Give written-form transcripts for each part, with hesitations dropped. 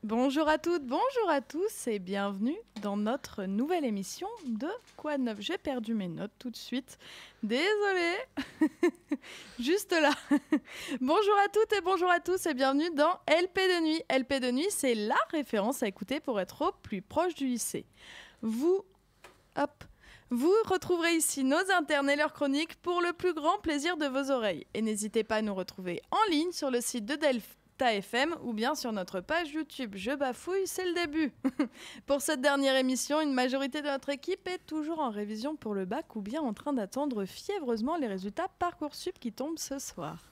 Bonjour à toutes, bonjour à tous et bienvenue dans notre nouvelle émission de Quoi de neuf. J'ai perdu mes notes tout de suite. Désolée. Juste là. Bonjour à toutes et bonjour à tous et bienvenue dans LP de nuit. LP de nuit, c'est la référence à écouter pour être au plus proche du lycée. Vous retrouverez ici nos internes et leurs chroniques pour le plus grand plaisir de vos oreilles. Et n'hésitez pas à nous retrouver en ligne sur le site de Delta FM ou bien sur notre page YouTube. Je bafouille, c'est le début. Pour cette dernière émission, une majorité de notre équipe est toujours en révision pour le bac ou bien en train d'attendre fiévreusement les résultats Parcoursup qui tombent ce soir.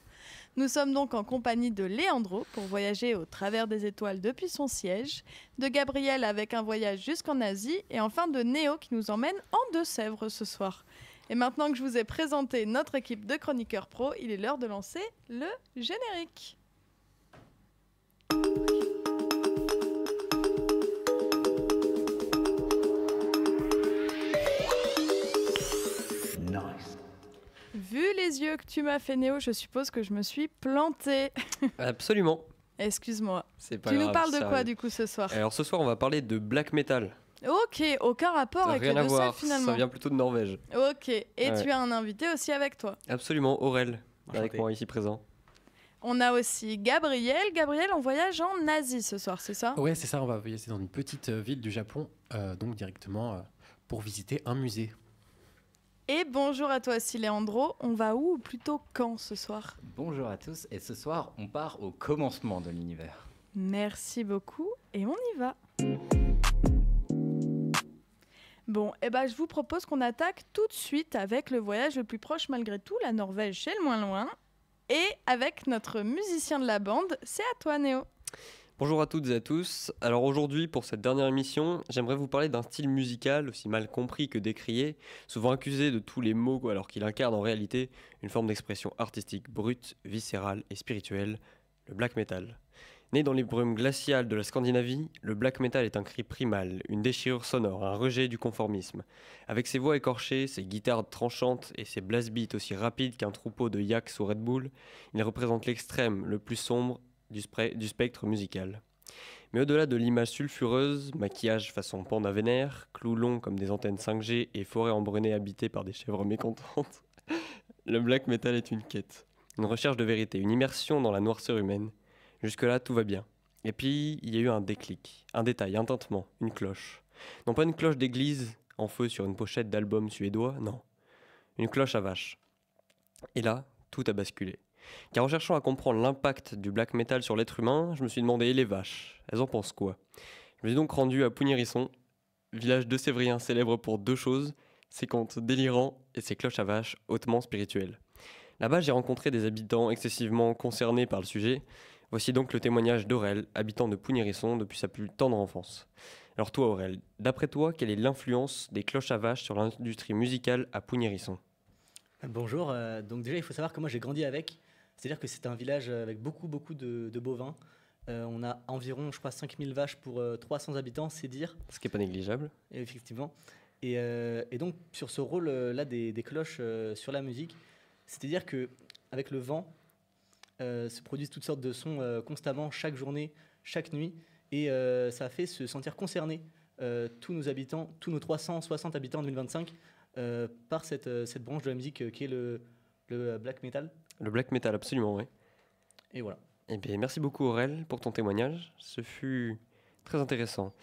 Nous sommes donc en compagnie de Léandro pour voyager au travers des étoiles depuis son siège, de Gabriel avec un voyage jusqu'en Asie et enfin de Néo qui nous emmène en Deux-Sèvres ce soir. Et maintenant que je vous ai présenté notre équipe de chroniqueurs pro, il est l'heure de lancer le générique. Nice. Vu les yeux que tu m'as fait, Néo, je suppose que je me suis plantée. Absolument. Excuse-moi. C'est pas Tu grave, nous parles de ça quoi arrive. du coup ce soir? Alors ce soir, on va parler de black metal. Ok, aucun rapport avec Rien les à Deux-Sèvres voir, finalement. ça vient plutôt de Norvège. Ok, et Ouais. tu as un invité aussi avec toi. Absolument, Aurel, avec Enchanté. moi ici présent. On a aussi Gabriel. Gabriel, on voyage en Asie ce soir, c'est ça? Ouais, c'est ça, on va voyager dans une petite ville du Japon, donc directement pour visiter un musée. Et bonjour à toi aussi, Léandro. On va où ou plutôt quand ce soir? Bonjour à tous, et ce soir, on part au commencement de l'univers. Merci beaucoup et on y va. Bon, je vous propose qu'on attaque tout de suite avec le voyage le plus proche malgré tout, la Norvège chez le moins loin. Et avec notre musicien de la bande, c'est à toi Néo. Bonjour à toutes et à tous. Alors aujourd'hui, pour cette dernière émission, j'aimerais vous parler d'un style musical aussi mal compris que décrié, souvent accusé de tous les maux alors qu'il incarne en réalité une forme d'expression artistique brute, viscérale et spirituelle, le black metal. Né dans les brumes glaciales de la Scandinavie, le black metal est un cri primal, une déchirure sonore, un rejet du conformisme. Avec ses voix écorchées, ses guitares tranchantes et ses blast beats aussi rapides qu'un troupeau de yaks sous Red Bull, il représente l'extrême, le plus sombre du spectre musical. Mais au-delà de l'image sulfureuse, maquillage façon panda vénère, clous longs comme des antennes 5G et forêts embrunées habitées par des chèvres mécontentes, le black metal est une quête, une recherche de vérité, une immersion dans la noirceur humaine. Jusque-là, tout va bien. Et puis, il y a eu un déclic, un détail, un tintement, une cloche. Non pas une cloche d'église en feu sur une pochette d'album suédois, non. Une cloche à vache. Et là, tout a basculé. Car en cherchant à comprendre l'impact du black metal sur l'être humain, je me suis demandé, et les vaches, elles en pensent quoi? Je me suis donc rendu à Pougnérisson, village de Sévrien célèbre pour deux choses, ses contes délirants et ses cloches à vaches hautement spirituelles. Là-bas, j'ai rencontré des habitants excessivement concernés par le sujet. Voici donc le témoignage d'Aurel, habitant de Pougnérisson depuis sa plus tendre enfance. Alors toi Aurel, d'après toi, quelle est l'influence des cloches à vaches sur l'industrie musicale à Pougnérisson? Bonjour, donc déjà il faut savoir que moi j'ai grandi avec, c'est-à-dire que c'est un village avec beaucoup de bovins. On a environ, je crois, 5000 vaches pour 300 habitants, c'est dire. Ce qui n'est pas négligeable. Effectivement. Et donc sur ce rôle-là des cloches sur la musique, c'est-à-dire qu'avec le vent, se produisent toutes sortes de sons constamment, chaque journée, chaque nuit, et ça a fait se sentir concernés, tous nos habitants, tous nos 360 habitants en 2025, par cette branche de la musique qui est le black metal. Le black metal, absolument, oui. Et voilà. Eh bien, merci beaucoup Aurel pour ton témoignage, ce fut très intéressant.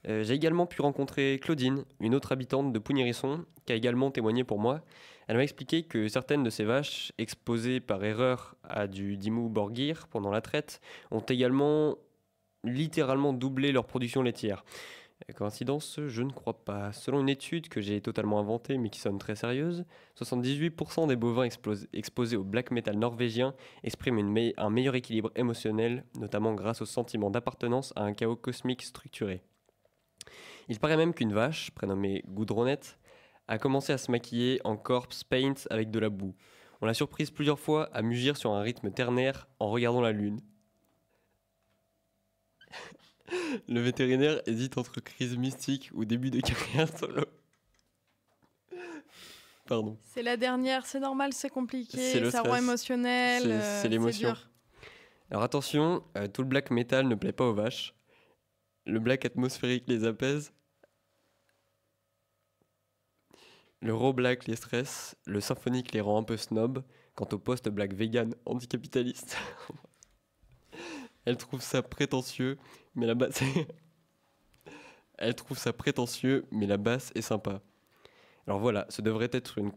J'ai également pu rencontrer Claudine, une autre habitante de Pougnérisson, qui a également témoigné pour moi. Elle m'a expliqué que certaines de ces vaches, exposées par erreur à du Dimmu Borgir pendant la traite, ont également littéralement doublé leur production laitière. Coïncidence, je ne crois pas. Selon une étude que j'ai totalement inventée mais qui sonne très sérieuse, 78% des bovins exposés au black metal norvégien expriment un meilleur équilibre émotionnel, notamment grâce au sentiment d'appartenance à un chaos cosmique structuré. Il paraît même qu'une vache, prénommée Goudronette, a commencé à se maquiller en corpse paint avec de la boue. On l'a surprise plusieurs fois à mugir sur un rythme ternaire en regardant la lune. Le vétérinaire hésite entre crise mystique ou début de carrière solo. Pardon. C'est la dernière, c'est normal, c'est compliqué, C'est le ça rend stress. émotionnel. C'est l'émotion. dur. Alors attention, tout le black metal ne plaît pas aux vaches. Le black atmosphérique les apaise. Le raw black les stresse. Le symphonique les rend un peu snob. Quant au post-black vegan anticapitaliste, elle trouve ça prétentieux, mais la basse est sympa. Alors voilà, ce devrait être une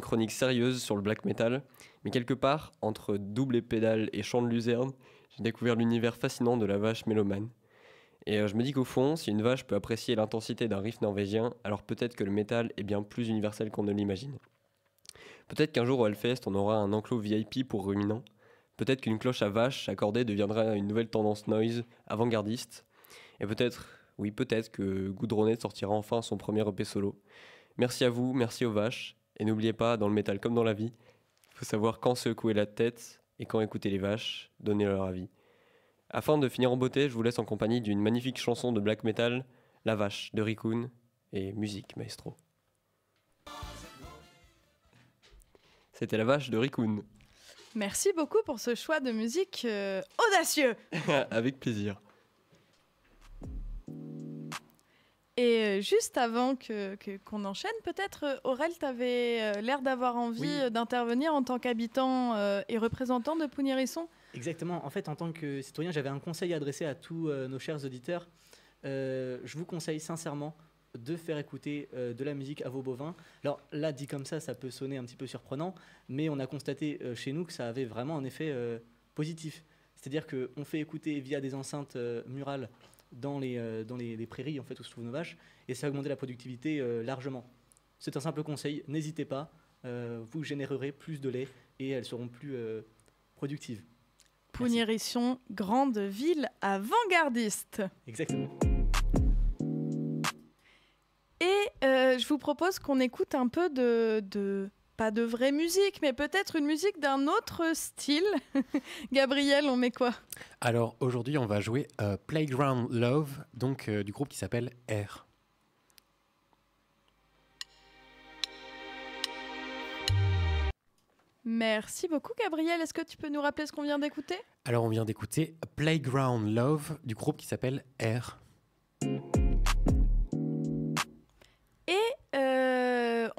chronique sérieuse sur le black metal, mais quelque part, entre double et pédale et chant de luzerne, j'ai découvert l'univers fascinant de la vache mélomane. Et je me dis qu'au fond, si une vache peut apprécier l'intensité d'un riff norvégien, alors peut-être que le métal est bien plus universel qu'on ne l'imagine. Peut-être qu'un jour au Hellfest, on aura un enclos VIP pour ruminants. Peut-être qu'une cloche à vache accordée deviendra une nouvelle tendance noise avant-gardiste. Et peut-être que Goudronnet sortira enfin son premier EP solo. Merci à vous, merci aux vaches. Et n'oubliez pas, dans le métal comme dans la vie, il faut savoir quand secouer la tête et quand écouter les vaches, donner leur avis. Afin de finir en beauté, je vous laisse en compagnie d'une magnifique chanson de black metal, La Vache de Rikun et musique maestro. C'était La Vache de Rikun. Merci beaucoup pour ce choix de musique audacieux. Avec plaisir. Et juste avant qu'on enchaîne, peut-être, Aurel, tu avais l'air d'avoir envie d'intervenir en tant qu'habitant et représentant de Pougne-Hérisson. Exactement. En fait, en tant que citoyen, j'avais un conseil à adresser à tous nos chers auditeurs. Je vous conseille sincèrement de faire écouter de la musique à vos bovins. Alors là, dit comme ça peut sonner un petit peu surprenant, mais on a constaté chez nous que ça avait vraiment un effet positif. C'est-à-dire qu'on fait écouter via des enceintes murales dans les prairies en fait, où se trouvent nos vaches, et ça a augmenté la productivité largement. C'est un simple conseil, n'hésitez pas, vous générerez plus de lait et elles seront plus productives. Pougne-Hérisson, grande ville avant-gardiste. Exactement. Et je vous propose qu'on écoute un peu pas de vraie musique, mais peut-être une musique d'un autre style. Gabriel, on met quoi ? Alors aujourd'hui, on va jouer Playground Love, donc du groupe qui s'appelle R. Merci beaucoup, Gabriel. Est-ce que tu peux nous rappeler ce qu'on vient d'écouter ? Alors on vient d'écouter Playground Love du groupe qui s'appelle R.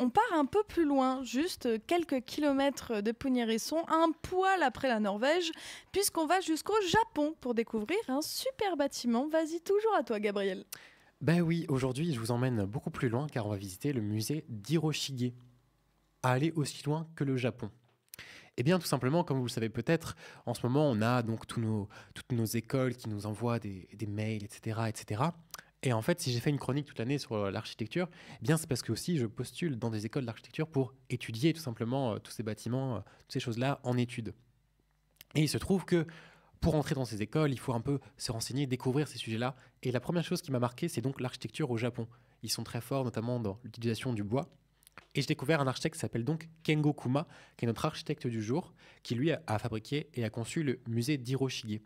On part un peu plus loin, juste quelques kilomètres de Pougne-Hérisson, un poil après la Norvège, puisqu'on va jusqu'au Japon pour découvrir un super bâtiment. Vas-y, toujours à toi, Gabriel. Ben oui, aujourd'hui, je vous emmène beaucoup plus loin car on va visiter le musée d'Hiroshige. À aller aussi loin que le Japon. Eh bien, tout simplement, comme vous le savez peut-être, en ce moment, on a donc toutes nos écoles qui nous envoient des mails, etc., etc. Et en fait, si j'ai fait une chronique toute l'année sur l'architecture, eh bien, c'est parce que aussi je postule dans des écoles d'architecture pour étudier tout simplement tous ces bâtiments, toutes ces choses-là en études. Et il se trouve que pour entrer dans ces écoles, il faut un peu se renseigner, découvrir ces sujets-là. Et la première chose qui m'a marqué, c'est donc l'architecture au Japon. Ils sont très forts, notamment dans l'utilisation du bois. Et j'ai découvert un architecte qui s'appelle donc Kengo Kuma, qui est notre architecte du jour, qui lui a fabriqué et a conçu le musée d'Hiroshige.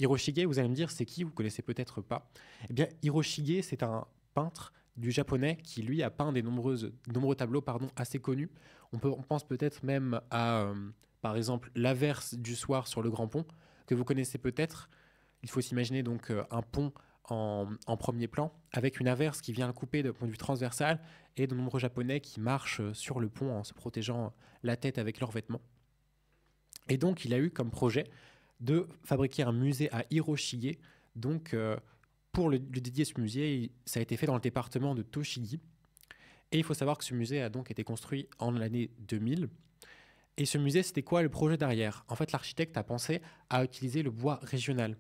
Hiroshige, vous allez me dire, c'est qui ? Vous connaissez peut-être pas. Eh bien, Hiroshige, c'est un peintre du japonais qui, lui, a peint des nombreux tableaux assez connus. On pense peut-être même à, par exemple, l'averse du soir sur le Grand Pont, que vous connaissez peut-être. Il faut s'imaginer donc un pont en premier plan, avec une averse qui vient le couper de point de vue transversal, et de nombreux Japonais qui marchent sur le pont en se protégeant la tête avec leurs vêtements. Et donc, il a eu comme projet de fabriquer un musée à Hiroshige. Donc, pour le dédier ce musée, ça a été fait dans le département de Tochigi. Et il faut savoir que ce musée a donc été construit en l'année 2000. Et ce musée, c'était quoi le projet derrière ? En fait, l'architecte a pensé à utiliser le bois régional.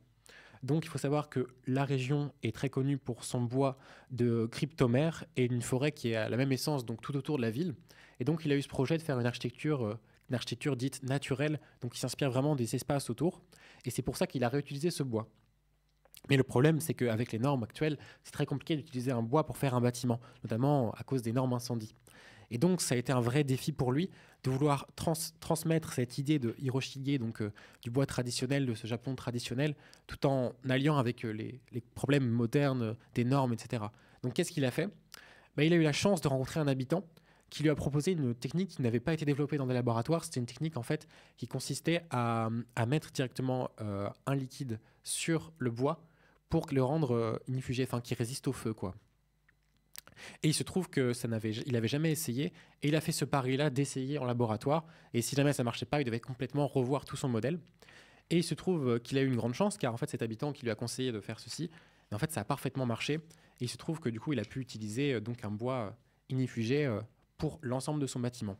Donc, il faut savoir que la région est très connue pour son bois de cryptomère et une forêt qui est à la même essence, donc tout autour de la ville. Et donc, il a eu ce projet de faire une architecture dite naturelle, donc qui s'inspire vraiment des espaces autour. Et c'est pour ça qu'il a réutilisé ce bois. Mais le problème, c'est qu'avec les normes actuelles, c'est très compliqué d'utiliser un bois pour faire un bâtiment, notamment à cause des normes incendies. Et donc, ça a été un vrai défi pour lui de vouloir transmettre cette idée de Hiroshige, donc du bois traditionnel, de ce Japon traditionnel, tout en alliant avec les problèmes modernes des normes, etc. Donc, qu'est-ce qu'il a fait ? Il a eu la chance de rencontrer un habitant qui lui a proposé une technique qui n'avait pas été développée dans des laboratoires. C'était une technique en fait qui consistait à mettre directement un liquide sur le bois pour le rendre inifugé, enfin qui résiste au feu, quoi. Et il se trouve que il avait jamais essayé, et il a fait ce pari-là d'essayer en laboratoire. Et si jamais ça marchait pas, il devait complètement revoir tout son modèle. Et il se trouve qu'il a eu une grande chance, car en fait cet habitant qui lui a conseillé de faire ceci, en fait ça a parfaitement marché. Et il se trouve que du coup il a pu utiliser donc un bois inifugé pour l'ensemble de son bâtiment.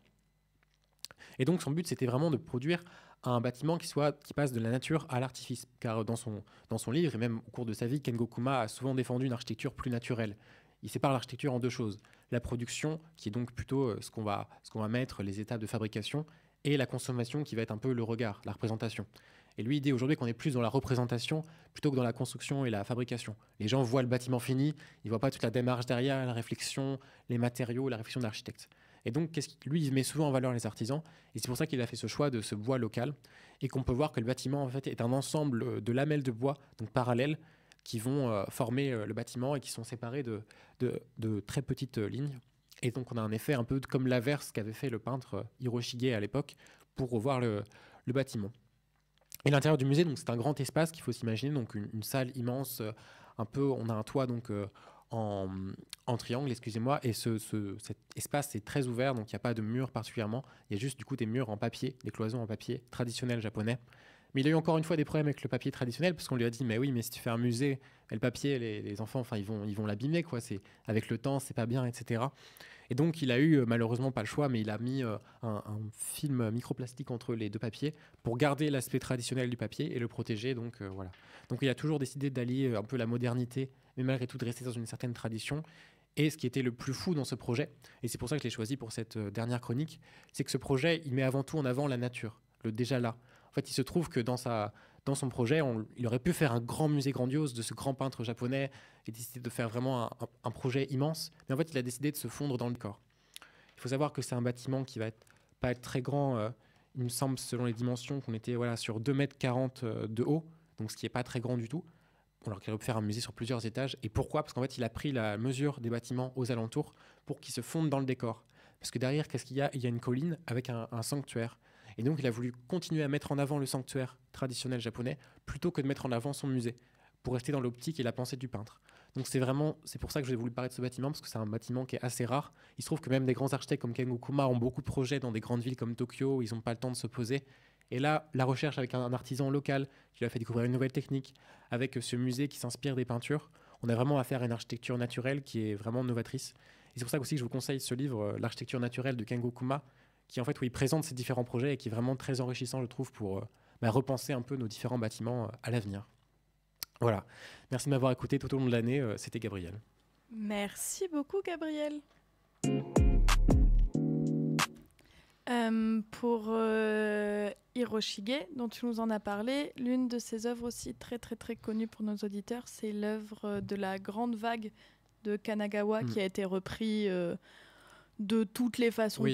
Et donc son but c'était vraiment de produire un bâtiment qui passe de la nature à l'artifice. Car dans son livre, et même au cours de sa vie, Kengo Kuma a souvent défendu une architecture plus naturelle. Il sépare l'architecture en deux choses. La production, qui est donc plutôt ce qu'on va mettre, les étapes de fabrication, et la consommation, qui va être un peu le regard, la représentation. Et lui, il dit aujourd'hui qu'on est plus dans la représentation plutôt que dans la construction et la fabrication. Les gens voient le bâtiment fini, ils ne voient pas toute la démarche derrière, la réflexion, les matériaux, la réflexion de l'architecte. Et donc, lui, il met souvent en valeur les artisans, et c'est pour ça qu'il a fait ce choix de ce bois local, et qu'on peut voir que le bâtiment, en fait, est un ensemble de lamelles de bois, donc parallèles, qui vont former le bâtiment et qui sont séparés de très petites lignes. Et donc, on a un effet un peu comme l'inverse qu'avait fait le peintre Hiroshige à l'époque pour revoir le bâtiment. Et l'intérieur du musée, donc, c'est un grand espace qu'il faut s'imaginer, donc une salle immense, on a un toit donc en triangle, excusez-moi, et cet espace est très ouvert, donc il n'y a pas de mur particulièrement, il y a juste du coup des murs en papier, des cloisons en papier traditionnel japonais. Mais il a eu encore une fois des problèmes avec le papier traditionnel, parce qu'on lui a dit, mais oui, mais si tu fais un musée, le papier, les enfants, enfin, ils vont l'abîmer, quoi. Avec le temps, c'est pas bien, etc. Et donc, il a eu, malheureusement, pas le choix, mais il a mis un film microplastique entre les deux papiers pour garder l'aspect traditionnel du papier et le protéger. Donc, voilà. Donc, il a toujours décidé d'allier un peu la modernité, mais malgré tout de rester dans une certaine tradition. Et ce qui était le plus fou dans ce projet, et c'est pour ça que je l'ai choisi pour cette dernière chronique, c'est que ce projet, il met avant tout en avant la nature, le déjà là. En fait, il se trouve que dans son projet, il aurait pu faire un grand musée grandiose de ce grand peintre japonais et décider de faire vraiment un projet immense. Mais en fait, il a décidé de se fondre dans le décor. Il faut savoir que c'est un bâtiment qui va pas être très grand. Il me semble, selon les dimensions, qu'on était sur 2,40 m de haut, donc ce qui n'est pas très grand du tout. Alors qu'il aurait pu faire un musée sur plusieurs étages. Et pourquoi ? Parce qu'en fait, il a pris la mesure des bâtiments aux alentours pour qu'ils se fondent dans le décor. Parce que derrière, qu'est-ce qu'il y a ? Il y a une colline avec un sanctuaire. Et donc, il a voulu continuer à mettre en avant le sanctuaire traditionnel japonais plutôt que de mettre en avant son musée, pour rester dans l'optique et la pensée du peintre. Donc, c'est pour ça que j'ai voulu parler de ce bâtiment, parce que c'est un bâtiment qui est assez rare. Il se trouve que même des grands architectes comme Kengo Kuma ont beaucoup de projets dans des grandes villes comme Tokyo, où ils n'ont pas le temps de se poser. Et là, la recherche avec un artisan local qui lui a fait découvrir une nouvelle technique, avec ce musée qui s'inspire des peintures, on a vraiment affaire à une architecture naturelle qui est vraiment novatrice. Et c'est pour ça aussi que je vous conseille ce livre, L'architecture naturelle de Kengo Kuma, qui en fait où il présente ses différents projets et qui est vraiment très enrichissant, je trouve, pour repenser un peu nos différents bâtiments à l'avenir. Voilà. Merci de m'avoir écouté tout au long de l'année. C'était Gabriel. Merci beaucoup, Gabriel. Pour Hiroshige, dont tu nous en as parlé, l'une de ses œuvres aussi très très très connue pour nos auditeurs, c'est l'œuvre de la Grande Vague de Kanagawa qui a été repris de toutes les façons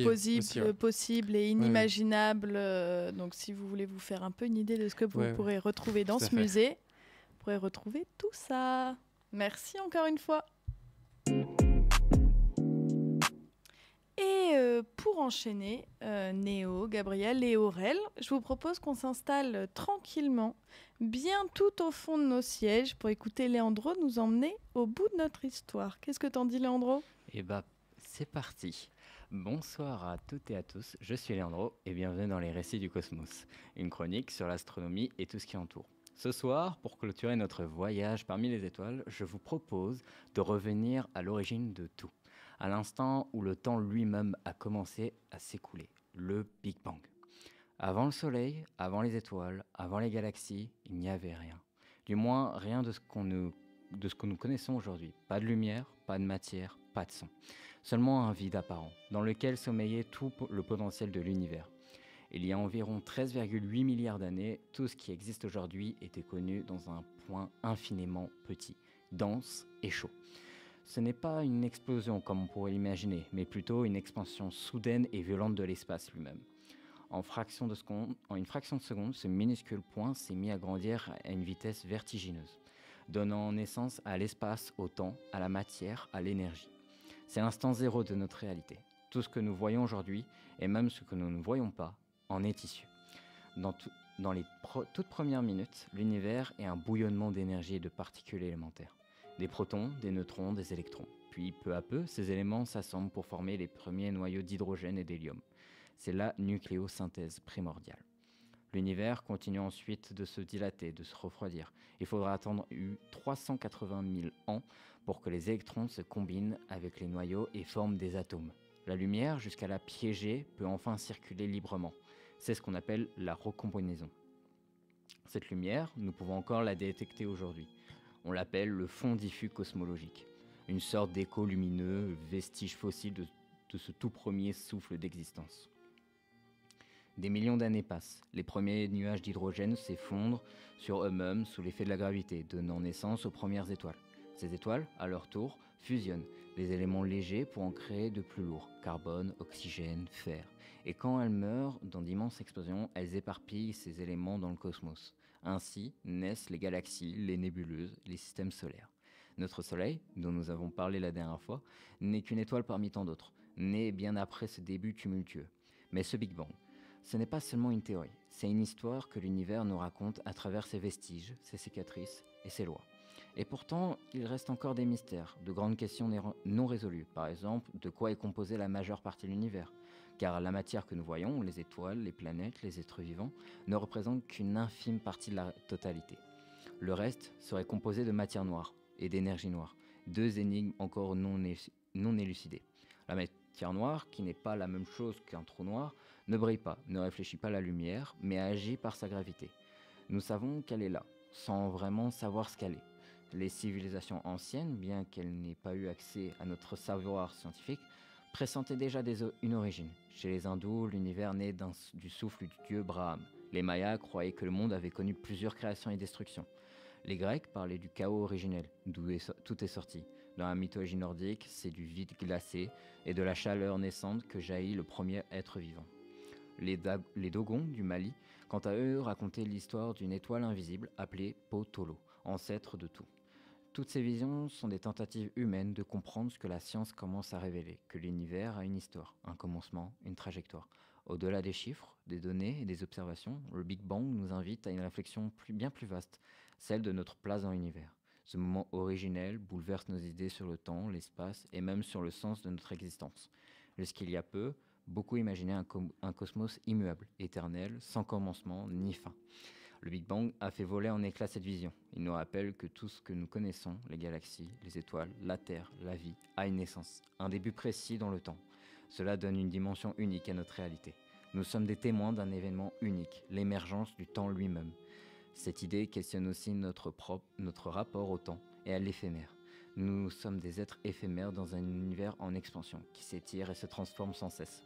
possibles et inimaginables. Donc si vous voulez vous faire un peu une idée de ce que vous pourrez retrouver dans ce musée, vous pourrez retrouver tout ça. Merci encore une fois. Et pour enchaîner, Néo, Gabriel et Aurel, je vous propose qu'on s'installe tranquillement, bien tout au fond de nos sièges, pour écouter Léandro nous emmener au bout de notre histoire. Qu'est-ce que t'en dis, Léandro ? Eh bah, c'est parti. Bonsoir à toutes et à tous, je suis Léandro et bienvenue dans les Récits du Cosmos, une chronique sur l'astronomie et tout ce qui entoure. Ce soir, pour clôturer notre voyage parmi les étoiles, je vous propose de revenir à l'origine de tout, à l'instant où le temps lui-même a commencé à s'écouler, le Big Bang. Avant le Soleil, avant les étoiles, avant les galaxies, il n'y avait rien. Du moins, rien de ce que nous connaissons aujourd'hui. Pas de lumière, pas de matière, pas de son. Seulement un vide apparent, dans lequel sommeillait tout le potentiel de l'univers. Il y a environ 13,8 milliards d'années, tout ce qui existe aujourd'hui était connu dans un point infiniment petit, dense et chaud. Ce n'est pas une explosion comme on pourrait l'imaginer, mais plutôt une expansion soudaine et violente de l'espace lui-même. En une fraction de seconde, ce minuscule point s'est mis à grandir à une vitesse vertigineuse, donnant naissance à l'espace, au temps, à la matière, à l'énergie. C'est l'instant zéro de notre réalité. Tout ce que nous voyons aujourd'hui, et même ce que nous ne voyons pas, en est issu. dans les toutes premières minutes, l'univers est un bouillonnement d'énergie et de particules élémentaires. Des protons, des neutrons, des électrons. Puis, peu à peu, ces éléments s'assemblent pour former les premiers noyaux d'hydrogène et d'hélium. C'est la nucléosynthèse primordiale. L'univers continue ensuite de se dilater, de se refroidir. Il faudra attendre 380 000 ans pour que les électrons se combinent avec les noyaux et forment des atomes. La lumière, jusqu'à la piéger, peut enfin circuler librement. C'est ce qu'on appelle la recombinaison. Cette lumière, nous pouvons encore la détecter aujourd'hui. On l'appelle le fond diffus cosmologique, une sorte d'écho lumineux, vestige fossile de ce tout premier souffle d'existence. Des millions d'années passent, les premiers nuages d'hydrogène s'effondrent sur eux-mêmes sous l'effet de la gravité, donnant naissance aux premières étoiles. Ces étoiles, à leur tour, fusionnent des éléments légers pour en créer de plus lourds, carbone, oxygène, fer. Et quand elles meurent dans d'immenses explosions, elles éparpillent ces éléments dans le cosmos. Ainsi naissent les galaxies, les nébuleuses, les systèmes solaires. Notre Soleil, dont nous avons parlé la dernière fois, n'est qu'une étoile parmi tant d'autres, née bien après ce début tumultueux. Mais ce Big Bang, ce n'est pas seulement une théorie, c'est une histoire que l'univers nous raconte à travers ses vestiges, ses cicatrices et ses lois. Et pourtant, il reste encore des mystères, de grandes questions non résolues. Par exemple, de quoi est composée la majeure partie de l'univers ? Car la matière que nous voyons, les étoiles, les planètes, les êtres vivants, ne représentent qu'une infime partie de la totalité. Le reste serait composé de matière noire et d'énergie noire, deux énigmes encore non élucidées. La matière noire, qui n'est pas la même chose qu'un trou noir, ne brille pas, ne réfléchit pas la lumière, mais agit par sa gravité. Nous savons qu'elle est là, sans vraiment savoir ce qu'elle est. Les civilisations anciennes, bien qu'elles n'aient pas eu accès à notre savoir scientifique, pressentaient déjà une origine. Chez les hindous, l'univers naît du souffle du dieu Brahma. Les Mayas croyaient que le monde avait connu plusieurs créations et destructions. Les Grecs parlaient du chaos originel, d'où tout est sorti. Dans la mythologie nordique, c'est du vide glacé et de la chaleur naissante que jaillit le premier être vivant. Les Dogons du Mali, quant à eux, racontaient l'histoire d'une étoile invisible appelée Potolo, ancêtre de tout. Toutes ces visions sont des tentatives humaines de comprendre ce que la science commence à révéler, que l'univers a une histoire, un commencement, une trajectoire. Au-delà des chiffres, des données et des observations, le Big Bang nous invite à une réflexion bien plus vaste, celle de notre place dans l'univers. Ce moment originel bouleverse nos idées sur le temps, l'espace et même sur le sens de notre existence. Jusqu'il y a peu, beaucoup imaginaient un cosmos immuable, éternel, sans commencement ni fin. Le Big Bang a fait voler en éclats cette vision. Il nous rappelle que tout ce que nous connaissons, les galaxies, les étoiles, la Terre, la vie, a une naissance, un début précis dans le temps. Cela donne une dimension unique à notre réalité. Nous sommes des témoins d'un événement unique, l'émergence du temps lui-même. Cette idée questionne aussi notre rapport au temps et à l'éphémère. Nous sommes des êtres éphémères dans un univers en expansion, qui s'étire et se transforme sans cesse.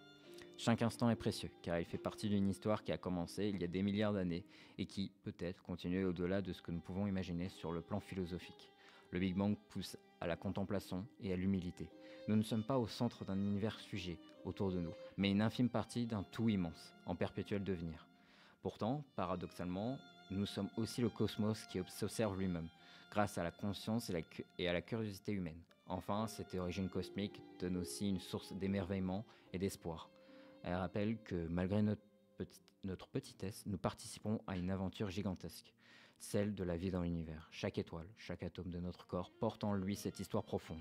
Chaque instant est précieux, car il fait partie d'une histoire qui a commencé il y a des milliards d'années et qui, peut-être, continue au-delà de ce que nous pouvons imaginer sur le plan philosophique. Le Big Bang pousse à la contemplation et à l'humilité. Nous ne sommes pas au centre d'un univers figé autour de nous, mais une infime partie d'un tout immense, en perpétuel devenir. Pourtant, paradoxalement, nous sommes aussi le cosmos qui s'observe lui-même, grâce à la conscience et à la curiosité humaine. Enfin, cette origine cosmique donne aussi une source d'émerveillement et d'espoir. Elle rappelle que malgré notre petitesse, nous participons à une aventure gigantesque, celle de la vie dans l'univers. Chaque étoile, chaque atome de notre corps porte en lui cette histoire profonde.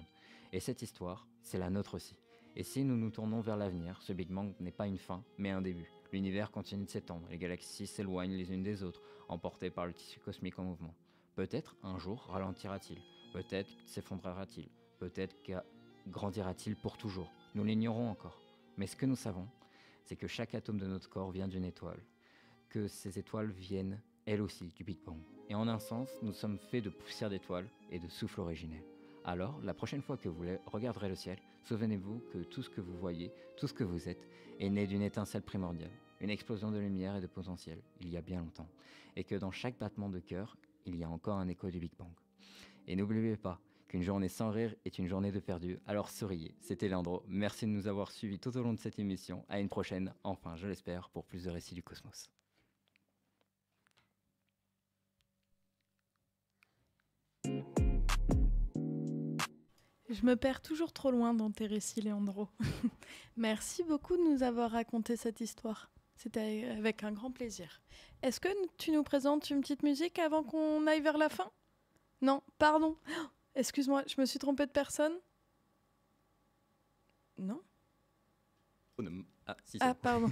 Et cette histoire, c'est la nôtre aussi. Et si nous nous tournons vers l'avenir, ce Big Bang n'est pas une fin, mais un début. L'univers continue de s'étendre, les galaxies s'éloignent les unes des autres, emportées par le tissu cosmique en mouvement. Peut-être un jour ralentira-t-il, peut-être s'effondrera-t-il, peut-être grandira-t-il pour toujours. Nous l'ignorons encore. Mais ce que nous savons, c'est que chaque atome de notre corps vient d'une étoile, que ces étoiles viennent, elles aussi, du Big Bang. Et en un sens, nous sommes faits de poussière d'étoiles et de souffle originel. Alors, la prochaine fois que vous regarderez le ciel, souvenez-vous que tout ce que vous voyez, tout ce que vous êtes, est né d'une étincelle primordiale, une explosion de lumière et de potentiel, il y a bien longtemps, et que dans chaque battement de cœur, il y a encore un écho du Big Bang. Et n'oubliez pas qu'une journée sans rire est une journée de perdu, alors souriez. C'était Leandro, merci de nous avoir suivis tout au long de cette émission. À une prochaine, enfin je l'espère, pour plus de récits du cosmos. Je me perds toujours trop loin dans tes récits, Leandro. Merci beaucoup de nous avoir raconté cette histoire. C'était avec un grand plaisir. Est-ce que tu nous présentes une petite musique avant qu'on aille vers la fin? Non, pardon. Oh, excuse-moi, je me suis trompée de personne? Non? Ah, si, Ah, pardon.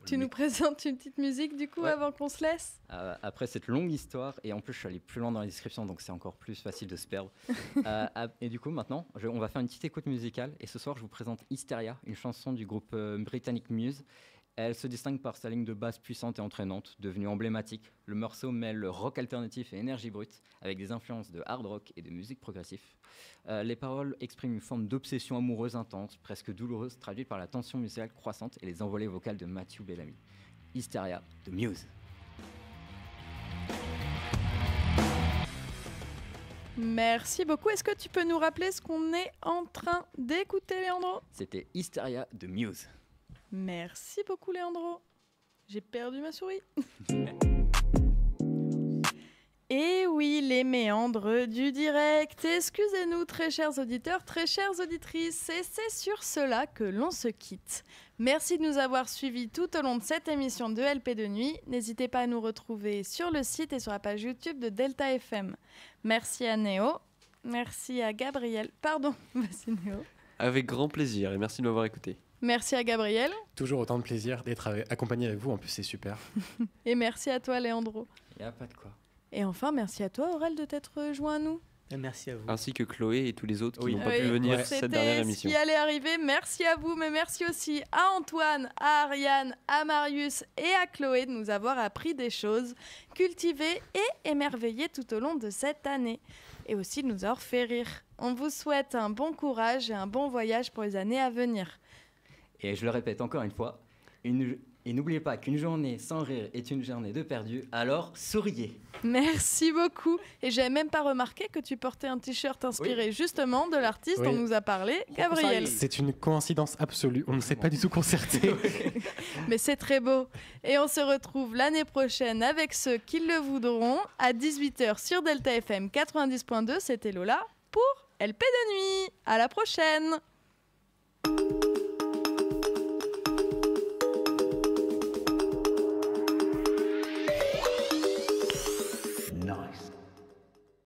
Tu nous présentes une petite musique du coup Ouais. avant qu'on se laisse? Après cette longue histoire, et en plus je suis allé plus loin dans la description, donc c'est encore plus facile de se perdre. Et du coup maintenant, on va faire une petite écoute musicale, et ce soir je vous présente Hysteria, une chanson du groupe britannique Muse. Elle se distingue par sa ligne de basse puissante et entraînante, devenue emblématique. Le morceau mêle rock alternatif et énergie brute, avec des influences de hard rock et de musique progressive. Les paroles expriment une forme d'obsession amoureuse intense, presque douloureuse, traduite par la tension musicale croissante et les envolées vocales de Matthew Bellamy. Hysteria de Muse. Merci beaucoup. Est-ce que tu peux nous rappeler ce qu'on est en train d'écouter, Léandro? C'était Hysteria de Muse. Merci beaucoup, Léandro. J'ai perdu ma souris. Et oui, les méandres du direct. Excusez-nous, très chers auditeurs, très chères auditrices. Et c'est sur cela que l'on se quitte. Merci de nous avoir suivis tout au long de cette émission de LP de nuit. N'hésitez pas à nous retrouver sur le site et sur la page YouTube de Delta FM. Merci à Néo. Merci à Gabriel. Pardon, vas-y Néo. Avec grand plaisir et merci de m'avoir écouté. Merci à Gabriel. Toujours autant de plaisir d'être accompagné avec vous, en plus c'est super. Et merci à toi, Léandro. Il n'y a pas de quoi. Et enfin, merci à toi, Aurel, de t'être joint à nous. Et merci à vous. Ainsi que Chloé et tous les autres qui Oui. n'ont pas Oui, pu venir c'était cette dernière émission. ce qui allait arriver. Merci à vous, mais merci aussi à Antoine, à Ariane, à Marius et à Chloé de nous avoir appris des choses, cultivées et émerveillées tout au long de cette année. Et aussi de nous avoir fait rire. On vous souhaite un bon courage et un bon voyage pour les années à venir. Et je le répète encore une fois, et n'oubliez pas qu'une journée sans rire est une journée de perdu, alors souriez. Merci beaucoup. Et j'avais même pas remarqué que tu portais un t-shirt inspiré justement de l'artiste Oui. dont nous a parlé Gabriel. C'est une coïncidence absolue, on ne s'est pas du tout concerté. Mais c'est très beau. Et on se retrouve l'année prochaine avec ceux qui le voudront à 18h sur Delta FM 90.2. C'était Lola pour LP de nuit. À la prochaine.